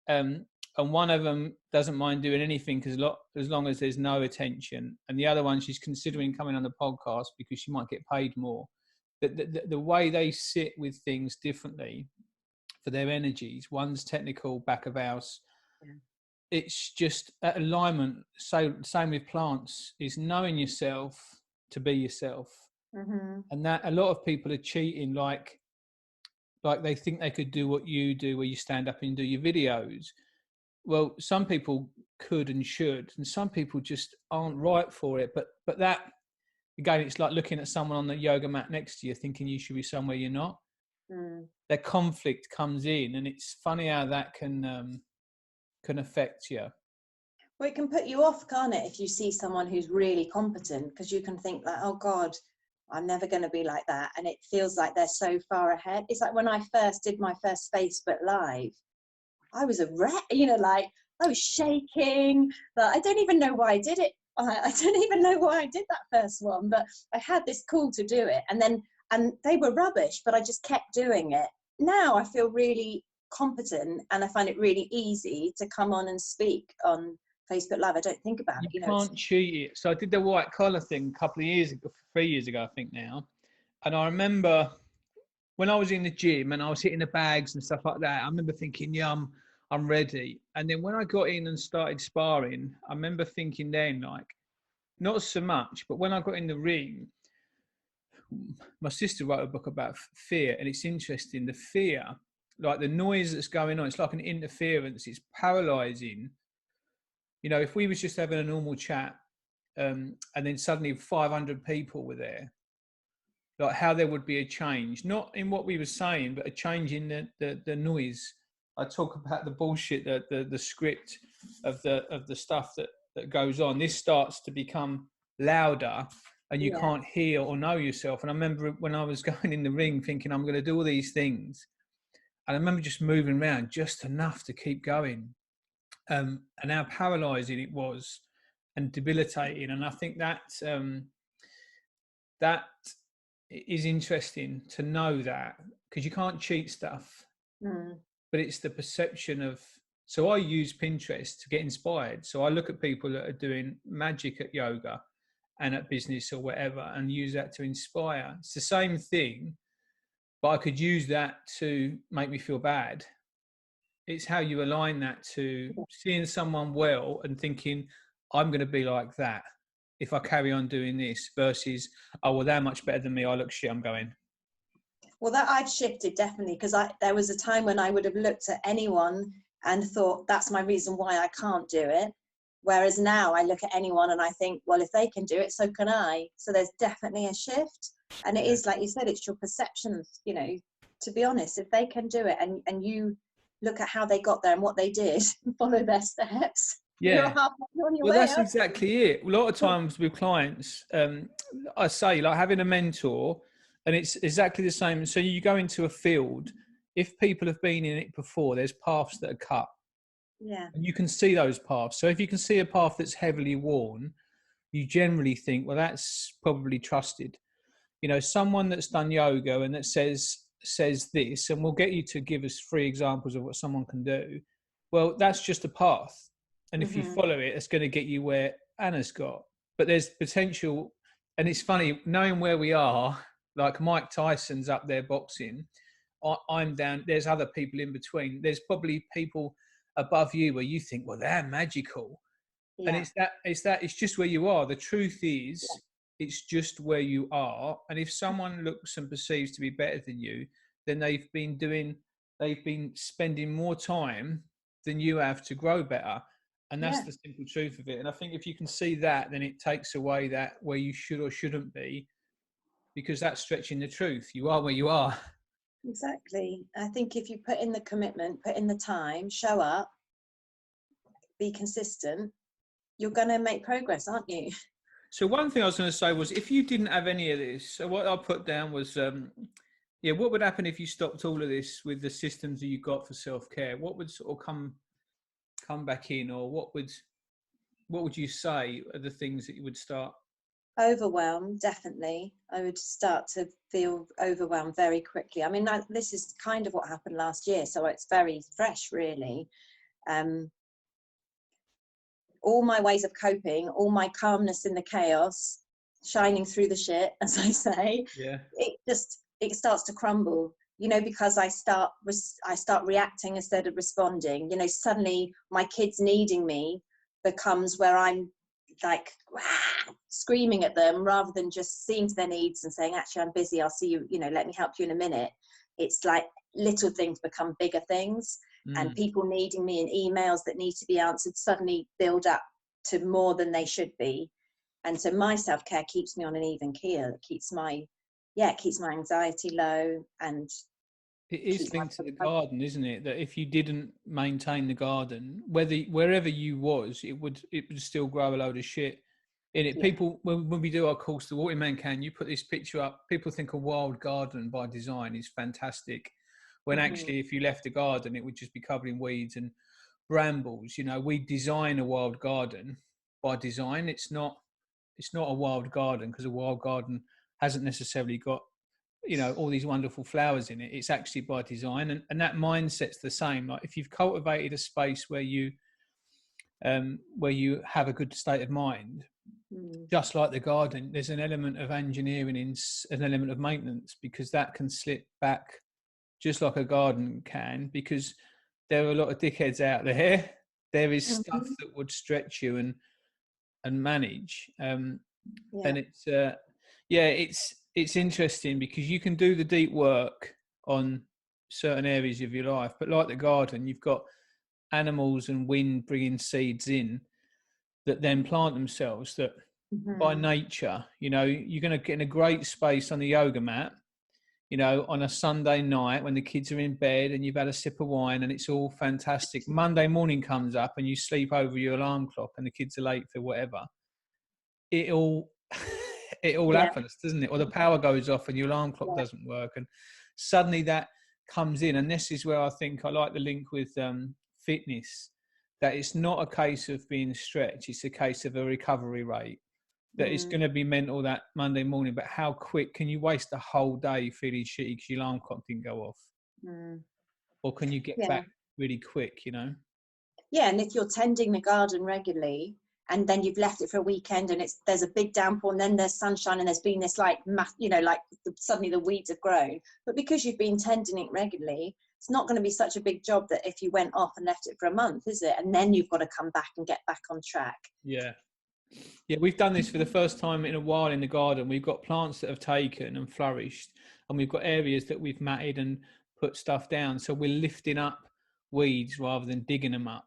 Speaker 2: and one of them doesn't mind doing anything as long as there's no attention, and the other one, she's considering coming on the podcast because she might get paid more. the way they sit with things differently for their energies. One's technical, back of house.
Speaker 3: Yeah.
Speaker 2: It's just alignment. So same with plants, is knowing yourself to be yourself.
Speaker 3: Mm-hmm.
Speaker 2: And that a lot of people are cheating, like they think they could do what you do, where you stand up and do your videos. Well, some people could and should, and some people just aren't right for it. But that, again, it's like looking at someone on the yoga mat next to you, thinking you should be somewhere you're not. That conflict comes in, and it's funny how that can affect you.
Speaker 3: Well, it can put you off, can't it, if you see someone who's really competent, because you can think like, oh God, I'm never going to be like that. And it feels like they're so far ahead. It's like when I first did my first Facebook Live, I was a wreck, like I was shaking, but I don't even know why I did it. I don't even know why I did that first one, but I had this call to do it. And they were rubbish, but I just kept doing it. Now I feel really competent, and I find it really easy to come on and speak on Facebook Live. I don't think about it.
Speaker 2: You can't cheat it. So I did the white collar thing a couple of years ago, 3 years ago, I think now. And I remember when I was in the gym and I was hitting the bags and stuff like that, I remember thinking, yeah, I'm ready. And then when I got in and started sparring, I remember thinking then, like, not so much, but when I got in the ring, my sister wrote a book about fear, and it's interesting. The fear, like the noise that's going on, it's like an interference. It's paralyzing. If we was just having a normal chat, and then suddenly 500 people were there, like how there would be a change, not in what we were saying, but a change in the noise. I talk about the bullshit, the script of the stuff that goes on. This starts to become louder, and you can't hear or know yourself. And I remember when I was going in the ring thinking, I'm going to do all these things. And I remember just moving around just enough to keep going. And how paralyzing it was and debilitating. And I think that is interesting to know that, because you can't cheat stuff, but it's the perception of. So I use Pinterest to get inspired. So I look at people that are doing magic at yoga and at business or whatever, and use that to inspire. It's the same thing, but I could use that to make me feel bad. It's how you align that to seeing someone well and thinking, I'm going to be like that if I carry on doing this, versus, oh, well, they're much better than me. I look shit, I'm going.
Speaker 3: Well, that I've shifted definitely, because there was a time when I would have looked at anyone and thought, that's my reason why I can't do it. Whereas now I look at anyone and I think, well, if they can do it, so can I. So there's definitely a shift. And it is, like you said, it's your perception, to be honest, if they can do it and you look at how they got there and what they did, follow their steps.
Speaker 2: Yeah.
Speaker 3: You're on your
Speaker 2: Well,
Speaker 3: way
Speaker 2: that's
Speaker 3: up.
Speaker 2: exactly it. A lot of times with clients, I say, like having a mentor, and it's exactly the same. So you go into a field, if people have been in it before, there's paths that are cut.
Speaker 3: Yeah.
Speaker 2: And you can see those paths. So if you can see a path that's heavily worn, you generally think, well, that's probably trusted. Someone that's done yoga and that says this, and we'll get you to give us 3 examples of what someone can do. Well, that's just a path. And if you follow it, it's going to get you where Anna's got. But there's potential. And it's funny, knowing where we are, like Mike Tyson's up there boxing, I'm down, there's other people in between. There's probably people above you where you think, well, they're magical. Yeah. And it's just where you are. The truth is, it's just where you are. And if someone looks and perceives to be better than you, then they've been spending more time than you have to grow better. And that's the simple truth of it. And I think if you can see that, then it takes away that where you should or shouldn't be, because that's stretching the truth. You are where you are.
Speaker 3: Exactly. I think if you put in the commitment, put in the time, show up, be consistent, you're going to make progress, aren't you?
Speaker 2: So one thing I was going to say was, if you didn't have any of this, so what I put down was, what would happen if you stopped all of this with the systems that you got for self-care? What would sort of come back in, or what would you say are the things that you would start?
Speaker 3: Overwhelmed, definitely. I would start to feel overwhelmed very quickly. I mean, this is kind of what happened last year, so it's very fresh, really. All my ways of coping, all my calmness in the chaos shining through the shit, as I say,
Speaker 2: Yeah.
Speaker 3: it starts to crumble, you know, because I start reacting instead of responding. You know, suddenly my kids needing me becomes where I'm like screaming at them, rather than just seeing to their needs and saying, actually, I'm busy, I'll see you, you know, let me help you in a minute. It's like little things become bigger things, and people needing me and emails that need to be answered suddenly build up to more than they should be. And so my self-care keeps me on an even keel. It keeps my anxiety low, and
Speaker 2: It is linked to the garden, isn't it? That if you didn't maintain the garden, wherever you was, it would still grow a load of shit in it.
Speaker 3: Yeah.
Speaker 2: People, when we do our course, the Water Man Can, you put this picture up, people think a wild garden by design is fantastic. When actually, if you left the garden, it would just be covered in weeds and brambles. You know, we design a wild garden by design. It's not a wild garden, because a wild garden hasn't necessarily got, you know, all these wonderful flowers in it. It's actually by design, and that mindset's the same. Like if you've cultivated a space where you have a good state of mind, just like the garden, there's an element of engineering in an element of maintenance, because that can slip back just like a garden can, because there are a lot of dickheads out there. There is stuff that would stretch you and manage, and it's interesting, because you can do the deep work on certain areas of your life, but like the garden, you've got animals and wind bringing seeds in that then plant themselves, that by nature, you know, you're going to get in a great space on the yoga mat, you know, on a Sunday night when the kids are in bed and you've had a sip of wine and it's all fantastic. Monday morning comes up and you sleep over your alarm clock and the kids are late for whatever. It all happens, doesn't it? Or the power goes off and your alarm clock doesn't work, and suddenly that comes in. And this is where I think I like the link with fitness, that it's not a case of being stretched, it's a case of a recovery rate. That it's going to be mental that Monday morning, but how quick can you waste a whole day feeling shitty because your alarm clock didn't go off? Or can you get back really quick, you know? Yeah,
Speaker 3: and if you're tending the garden regularly, and then you've left it for a weekend and there's a big downpour, and then there's sunshine, and there's been this like, you know, like suddenly the weeds have grown. But because you've been tending it regularly, it's not going to be such a big job that if you went off and left it for a month, is it? And then you've got to come back and get back on track.
Speaker 2: Yeah, we've done this for the first time in a while in the garden. We've got plants that have taken and flourished, and we've got areas that we've matted and put stuff down. So we're lifting up weeds rather than digging them up.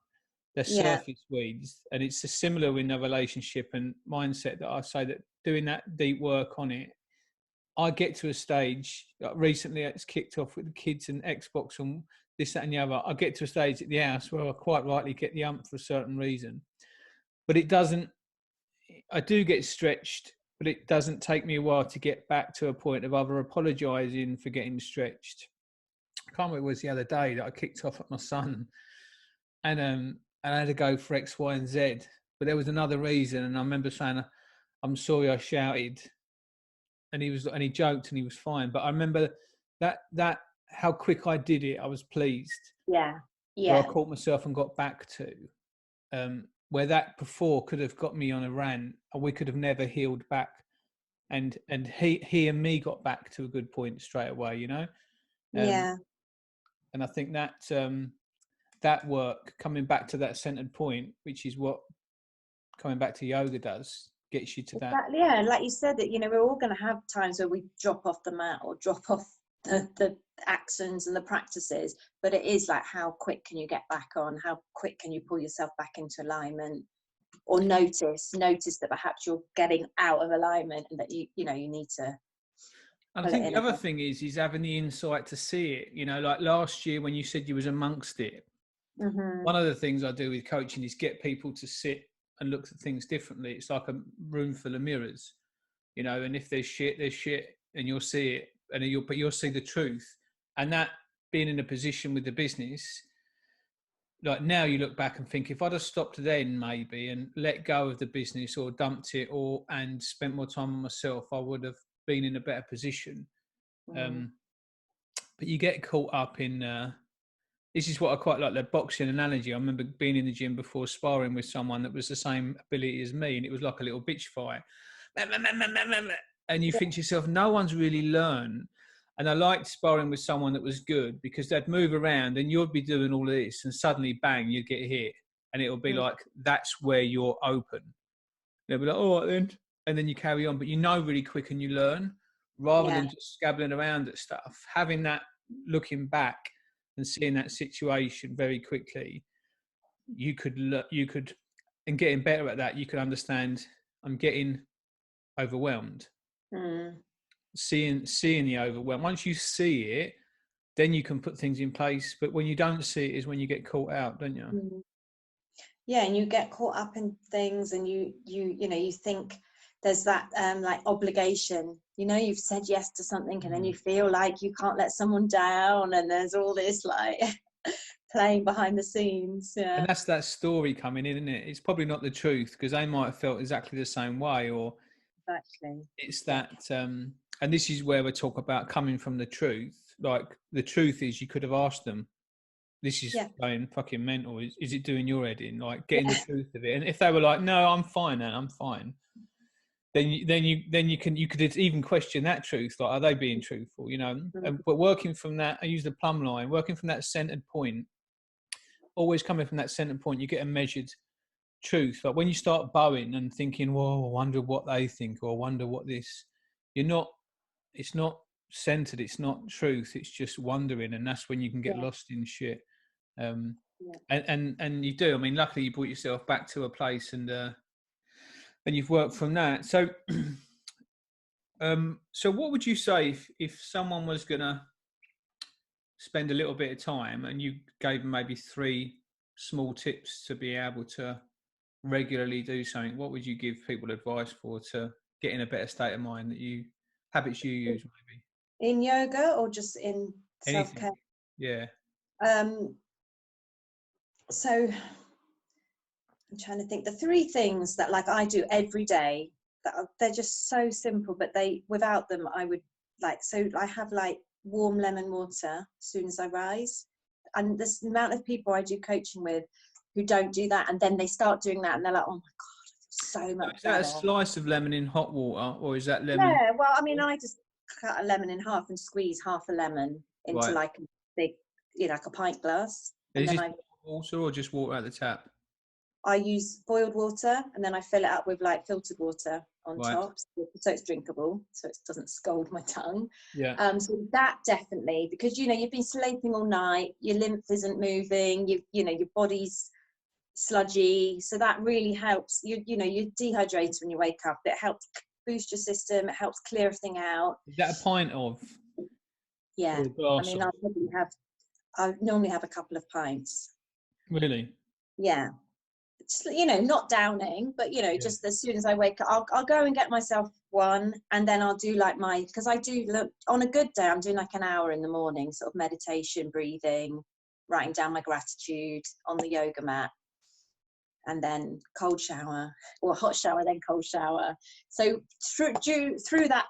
Speaker 2: They're surface weeds, and it's a similar in the relationship and mindset, that I say that doing that deep work on it, I get to a stage, like recently it's kicked off with the kids and Xbox and this, that and the other. I get to a stage at the house where I quite rightly get the ump for a certain reason, but it doesn't, I do get stretched, but it doesn't take me a while to get back to a point of either apologising for getting stretched. I can't remember, it was the other day that I kicked off at my son, and I had to go for X, Y, and Z. But there was another reason, and I remember saying, "I'm sorry, I shouted," and he joked, and he was fine. But I remember that how quick I did it. I was pleased.
Speaker 3: Where
Speaker 2: I caught myself and got back to. Where that before could have got me on a rant, and we could have never healed back. And he and me got back to a good point straight away, you know. And I think that that work, coming back to that centered point, which is what coming back to yoga does, gets you to that.
Speaker 3: Yeah, like you said, that, you know, we're all going to have times where we drop off the mat or drop off the actions and the practices, but it is like, how quick can you get back on? How quick can you pull yourself back into alignment? Or notice that perhaps you're getting out of alignment, and that you need to.
Speaker 2: And I think the other thing is having the insight to see it. You know, like last year when you said you was amongst it, one of the things I do with coaching is get people to sit and look at things differently. It's like a room full of mirrors, you know, and if there's shit, and you'll see it, and you'll see the truth. And that being in a position with the business, like now you look back and think, if I'd have stopped then maybe and let go of the business or dumped it and spent more time on myself, I would have been in a better position. But you get caught up in this is what I quite like, the boxing analogy. I remember being in the gym before, sparring with someone that was the same ability as me, and it was like a little bitch fight. and you think to yourself, no one's really learned. And I liked sparring with someone that was good, because they'd move around and you'd be doing all of this and suddenly bang, you'd get hit, and it'll be like, that's where you're open. They'll be like, all right then, and then you carry on, but you know really quick and you learn, rather than just scabbling around at stuff. Having that, looking back and seeing that situation very quickly, you could, and getting better at that, you could understand, I'm getting overwhelmed. Seeing the overwhelm. Once you see it, then you can put things in place. But when you don't see it is when you get caught out, don't you?
Speaker 3: Yeah, and you get caught up in things, and you know, you think there's that like obligation. You know, you've said yes to something, and then you feel like you can't let someone down, and there's all this like playing behind the scenes. Yeah.
Speaker 2: And that's that story coming in, isn't it? It's probably not the truth, because they might have felt exactly the same way, or
Speaker 3: exactly.
Speaker 2: It's that, and this is where we talk about coming from the truth. Like, the truth is, you could have asked them, this is going fucking mental. Is it doing your head in? Like, getting the truth of it. And if they were like, no, I'm fine, and I'm fine, then you could even question that truth. Like, are they being truthful? You know. But working from that, I use the plumb line. Working from that centered point, always coming from that centered point, you get a measured truth. Like, when you start bowing and thinking, well, I wonder what they think, or I wonder what this, it's not centered, it's not truth, it's just wondering, and that's when you can get lost in shit. And you do. I mean, luckily you brought yourself back to a place, and you've worked from that. So so what would you say if someone was gonna spend a little bit of time, and you gave them maybe 3 small tips to be able to regularly do something? What would you give people advice for, to get in a better state of mind, habits you use, maybe
Speaker 3: in yoga or just in self-care? So I'm trying to think, the 3 things that like I do every day, that they're just so simple, but without them I would like, so I have like warm lemon water as soon as I rise, and this amount of people I do coaching with who don't do that, and then they start doing that and they're like, oh my god, I feel so much better.
Speaker 2: Is that a slice of lemon in hot water, or is that lemon?
Speaker 3: Yeah, well, I mean, I just cut a lemon in half and squeeze half a lemon into like a big, like a pint glass. And
Speaker 2: is
Speaker 3: then
Speaker 2: it water or just water out the tap?
Speaker 3: I use boiled water, and then I fill it up with like filtered water on top, so it's drinkable, so it doesn't scald my tongue. So that definitely, because you've been sleeping all night, your lymph isn't moving, your body's sludgy, so that really helps. You're dehydrated when you wake up. It helps boost your system, it helps clear everything out.
Speaker 2: Is that a pint of?
Speaker 3: Yeah, I mean, I normally have a couple of pints.
Speaker 2: Really?
Speaker 3: Yeah. Not downing, but just as soon as I wake up, I'll go and get myself one, and then I'll do like because I do look, on a good day I'm doing like an hour in the morning, sort of meditation, breathing, writing down my gratitude on the yoga mat, and then cold shower, or hot shower, then cold shower. So through that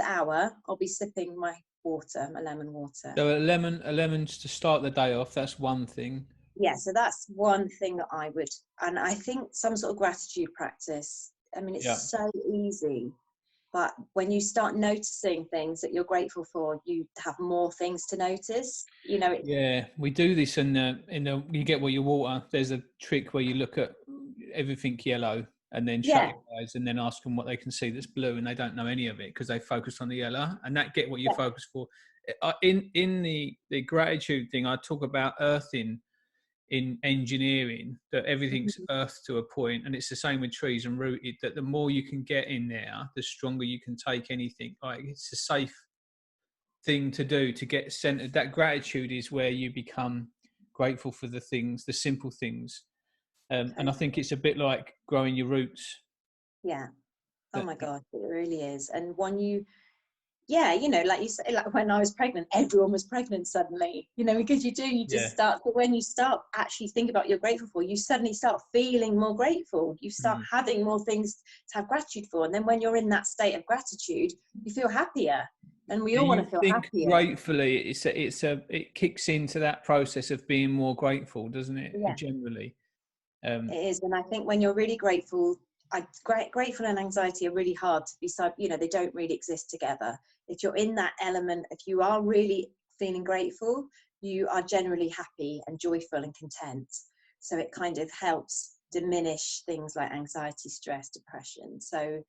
Speaker 3: hour I'll be sipping my water, my lemon water.
Speaker 2: So a lemon to start the day off, that's one thing.
Speaker 3: Yeah, so that's one thing that I would, and I think some sort of gratitude practice. I mean, it's so easy, but when you start noticing things that you're grateful for, you have more things to notice. We do this in the you get what you water. There's a trick where you look at everything yellow and then shut your eyes and then ask them what they can see that's blue, and they don't know any of it because they focus on the yellow, and that get what you focus for. In the gratitude thing, I talk about earthing. In engineering, that everything's earthed to a point, and it's the same with trees and rooted, that the more you can get in there, the stronger you can take anything. Like, it's a safe thing to do, to get centered. That gratitude is where you become grateful for the things, the simple things, and I think it's a bit like growing your roots. Oh my god, it really is. And when like you say, like when I was pregnant, everyone was pregnant suddenly, because you just start, but when you start actually thinking about what you're grateful for, you suddenly start feeling more grateful. You start having more things to have gratitude for. And then when you're in that state of gratitude, you feel happier. And we all want to feel happier.
Speaker 2: Gratefully, it kicks into that process of being more grateful, doesn't it? Generally.
Speaker 3: It is. And I think when you're really grateful, grateful and anxiety are really hard to be, you know, they don't really exist together. If you're in that element, if you are really feeling grateful, you are generally happy and joyful and content. So it kind of helps diminish things like anxiety, stress, depression. So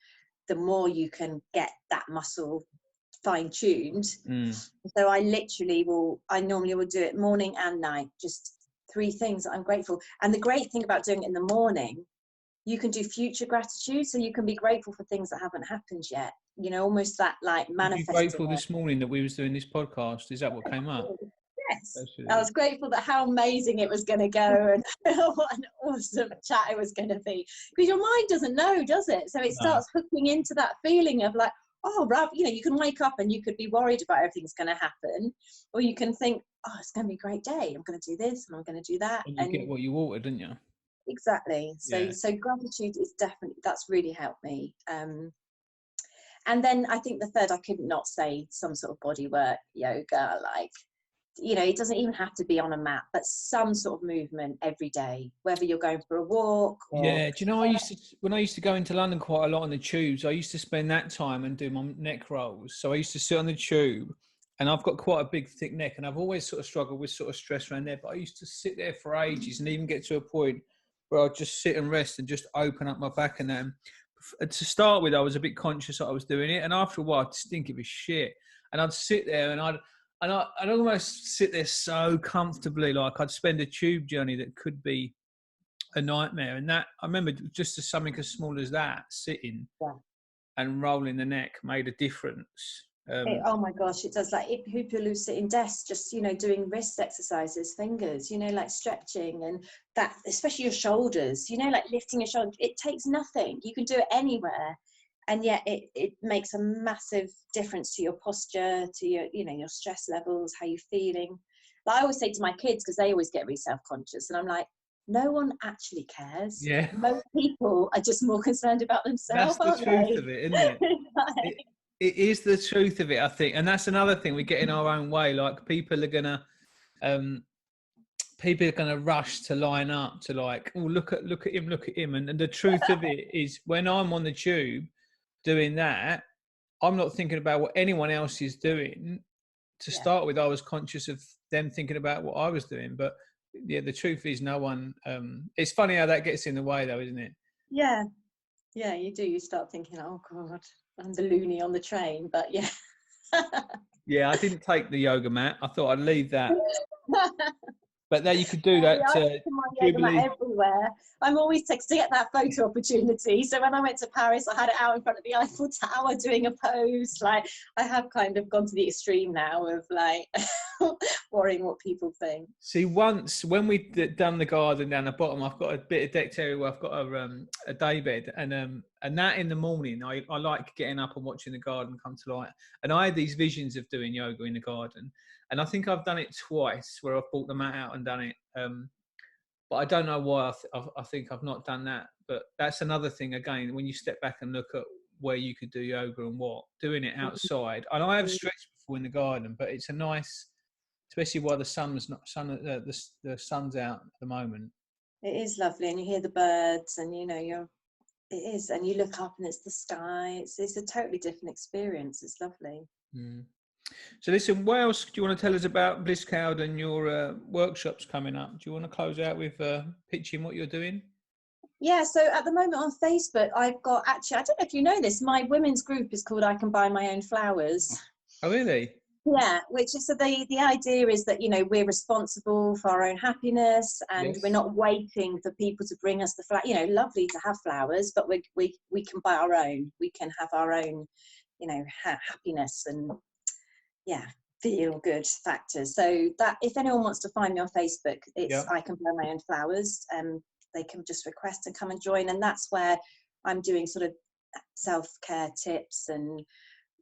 Speaker 3: the more you can get that muscle fine-tuned. So I normally will do it morning and night, just 3 things that I'm grateful. And the great thing about doing it in the morning, you can do future gratitude, so you can be grateful for things that haven't happened yet, you know, almost that like manifesting.
Speaker 2: Were you grateful this morning that we was doing this podcast? Is that what came up?
Speaker 3: Yes.
Speaker 2: Absolutely.
Speaker 3: I was grateful that how amazing it was going to go and what an awesome chat it was going to be, because your mind doesn't know, does it? So it starts hooking into that feeling of like, oh, Rob, you know, you can wake up and you could be worried about everything's going to happen, or you can think, oh, it's going to be a great day, I'm going to do this and I'm going to do that,
Speaker 2: and you get what you wanted, didn't you?
Speaker 3: Exactly. So so gratitude is definitely, that's really helped me. And then I think the third, I could not say some sort of body work, yoga, like, you know, it doesn't even have to be on a mat, but some sort of movement every day, whether you're going for a walk or...
Speaker 2: Yeah, do you know, when I used to go into London quite a lot on the tubes, I used to spend that time and do my neck rolls. So I used to sit on the tube, and I've got quite a big thick neck, and I've always sort of struggled with sort of stress around there, but I used to sit there for ages and even get to a point where I'd just sit and rest and just open up my back. And then to start with, I was a bit conscious that I was doing it, and after a while I'd just think it was shit, and I'd sit there and I'd almost sit there so comfortably, like I'd spend a tube journey that could be a nightmare. And that, I remember, just as something as small as that, sitting and rolling the neck made a difference.
Speaker 3: Oh my gosh, it does. Like people who sit in desks, just, you know, doing wrist exercises, fingers, you know, like stretching, and that, especially your shoulders, you know, like lifting your shoulder, it takes nothing, you can do it anywhere, and yet it makes a massive difference to your posture, to your, you know, your stress levels, how you're feeling. Like I always say to my kids, because they always get really self-conscious, and I'm like, no one actually cares.
Speaker 2: Yeah,
Speaker 3: most people are just more concerned about themselves.
Speaker 2: that's the truth of it, isn't it? It is the truth of it, I think, and that's another thing. We get in our own way. Like people are gonna rush to line up to like, oh, look at him, and the truth of it is, when I'm on the tube doing that, I'm not thinking about what anyone else is doing. To start with, I was conscious of them thinking about what I was doing, but yeah, the truth is, no one. It's funny how that gets in the way, though, isn't it?
Speaker 3: Yeah, you do. You start thinking, oh God, I'm the loony on the train, but yeah.
Speaker 2: Yeah, I didn't take the yoga mat. I thought I'd leave that. But there, you could do that.
Speaker 3: I put my yoga mat everywhere. I'm always to get that photo opportunity. So when I went to Paris, I had it out in front of the Eiffel Tower doing a pose. Like, I have kind of gone to the extreme now of like worrying what people think.
Speaker 2: See, once when we done the garden down the bottom, I've got a bit of decked area where I've got a day bed, and that in the morning, I like getting up and watching the garden come to light. And I had these visions of doing yoga in the garden. And I think I've done it twice, where I've brought the mat out and done it. But I don't know why I think I've not done that. But that's another thing, again, when you step back and look at where you could do yoga and what, doing it outside. And I have stretched before in the garden, but it's a nice, especially while the sun's out at the moment. It
Speaker 3: is lovely, and you hear the birds, and you know it is, and you look up and it's the sky. It's a totally different experience. It's lovely.
Speaker 2: So listen, what else do you want to tell us about Bliss Cloud and your workshops coming up? Do you want to close out with pitching what you're doing?
Speaker 3: Yeah, so at the moment on Facebook, I've got, actually, I don't know if you know this, my women's group is called I Can Buy My Own Flowers.
Speaker 2: Oh, really?
Speaker 3: Yeah, which is, so the idea is that, you know, we're responsible for our own happiness, and we're not waiting for people to bring us the flower. You know, lovely to have flowers, but we can buy our own. We can have our own, you know, happiness and feel good factors. So that if anyone wants to find me on Facebook, it's I Can Buy My Own Flowers. They can just request and come and join, and that's where I'm doing sort of self-care tips and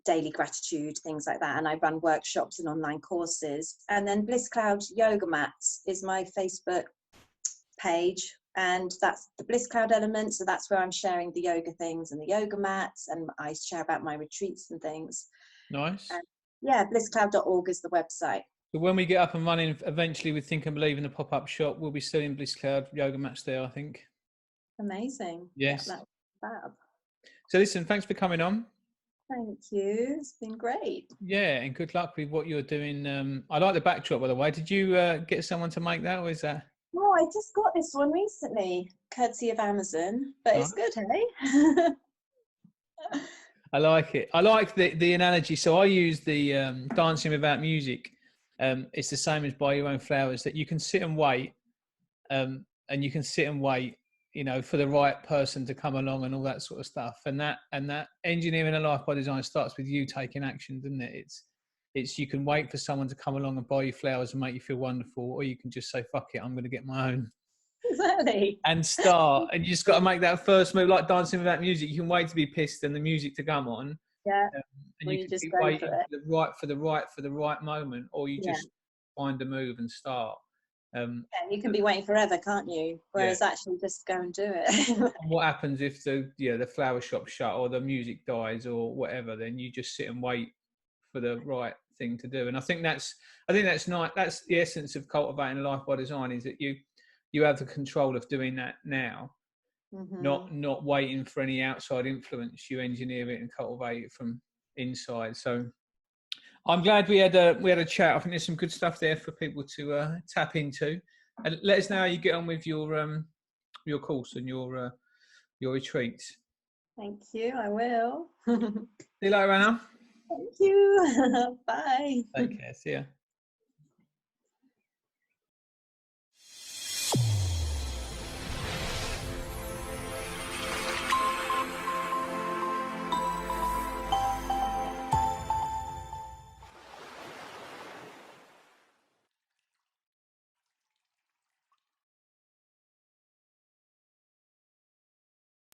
Speaker 3: daily gratitude, things like that, and I run workshops and online courses. And then Bliss Cloud Yoga Mats is my Facebook page, and that's the Bliss Cloud element, so that's where I'm sharing the yoga things and the yoga mats, and I share about my retreats and things.
Speaker 2: Nice.
Speaker 3: And blisscloud.org is the website.
Speaker 2: So when we get up and running eventually with Think and Believe in the pop-up shop, we'll be selling Bliss Cloud yoga mats there, I think.
Speaker 3: Amazing.
Speaker 2: Yes.
Speaker 3: That's Fab.
Speaker 2: So listen, thanks for coming on.
Speaker 3: Thank you. It's been great.
Speaker 2: Yeah, and good luck with what you're doing. I like the backdrop, by the way. Did you get someone to make that, or is that?
Speaker 3: Oh, I just got this one recently, courtesy of Amazon, but it's good, hey?
Speaker 2: I like it. I like the analogy. So I use the dancing without music. It's the same as buy your own flowers, that you can sit and wait, and you can sit and wait, you know, for the right person to come along and all that sort of stuff. And that engineering a life by design starts with you taking action, doesn't it? It's you can wait for someone to come along and buy you flowers and make you feel wonderful, or you can just say, fuck it, I'm going to get my own.
Speaker 3: Exactly.
Speaker 2: And start. And you just got to make that first move, like dancing without music. You can wait to be pissed and the music to come on.
Speaker 3: Yeah.
Speaker 2: And
Speaker 3: Or
Speaker 2: you
Speaker 3: you
Speaker 2: can
Speaker 3: just
Speaker 2: keep
Speaker 3: go
Speaker 2: waiting
Speaker 3: for it.
Speaker 2: for the right moment, or you just find a move and start.
Speaker 3: And you can be waiting forever, can't you? Whereas actually just go and do it.
Speaker 2: And what happens if the flower shop's shut or the music dies or whatever? Then you just sit and wait for the right thing to do. And I think that's nice. That's the essence of cultivating a life by design, is that you have the control of doing that now, not waiting for any outside influence. You engineer it and cultivate it from inside. So I'm glad we had a chat. I think there's some good stuff there for people to tap into. And let us know how you get on with your course and your retreats.
Speaker 3: Thank you. I will.
Speaker 2: See you later, Anna.
Speaker 3: Thank you. Bye.
Speaker 2: Take care. See ya.